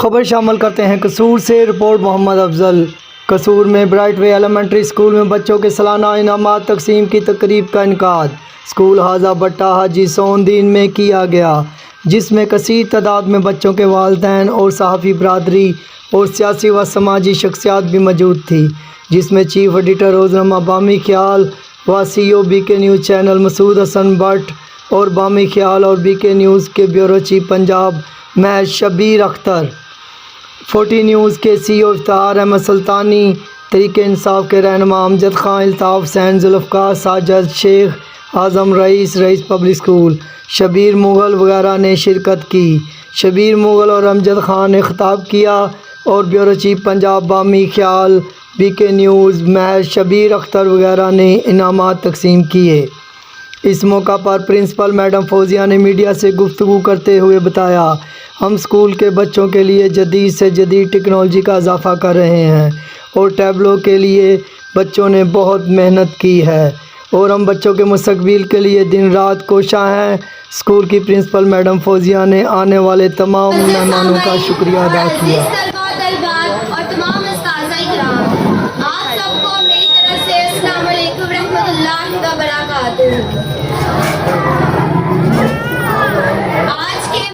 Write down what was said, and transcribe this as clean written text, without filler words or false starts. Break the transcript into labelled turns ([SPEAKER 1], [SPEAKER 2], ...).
[SPEAKER 1] खबर शामिल करते हैं कसूर से। रिपोर्ट मोहम्मद अफजल। कसूर में ब्राइट वे एलिमेंट्री स्कूल में बच्चों के सालाना इनामात तकसीम की तकरीब का इनकाद स्कूल हाजा भट्टा हाजी सोनदीन में किया गया, जिसमें कसीर तादाद में बच्चों के वालिदैन और सहाफ़ी बरादरी और सियासी व समाजी शख्सियात भी मौजूद थी, जिसमें चीफ एडिटर रोज़नामा बामी ख्याल व CEO BK news channel Masood Hassan Bhatt और बामी ख्याल और BK न्यूज़ के ब्यूरो चीफ पंजाब महज शबीर अख्तर, 40 न्यूज़ के CEO इफ्तार अहमद सुल्तानी, तहरीक इंसाफ के रहनुमा अमजद खान, अल्ताफ़ हुसैन, जुल्फ़कार साजिद, शेख आज़म रईस पब्लिक स्कूल, शबीर मुग़ल वगैरह ने शिरकत की। शबीर मुग़ल और अमजद खान ने खिताब किया और ब्यूरो चीफ पंजाब बामी ख्याल BK न्यूज़ महज शबीर अख्तर वगैरह ने इनामात तकसीम किए। इस मौका पर प्रिंसिपल मैडम फौजिया ने मीडिया से गुफ्तगू करते हुए बताया, हम स्कूल के बच्चों के लिए जदीद से जदीद टेक्नोलॉजी का इजाफ़ा कर रहे हैं और टैबलों के लिए बच्चों ने बहुत मेहनत की है और हम बच्चों के मुस्तकबिल के लिए दिन रात कोशां हैं। स्कूल की प्रिंसिपल मैडम फौजिया ने आने वाले तमाम मेहमानों का शुक्रिया अदा किया।
[SPEAKER 2] और तमाम आप सबको मेरी तरफ से अस्सलाम वालेकुम रहमतुल्लाहि व बरकातुहू।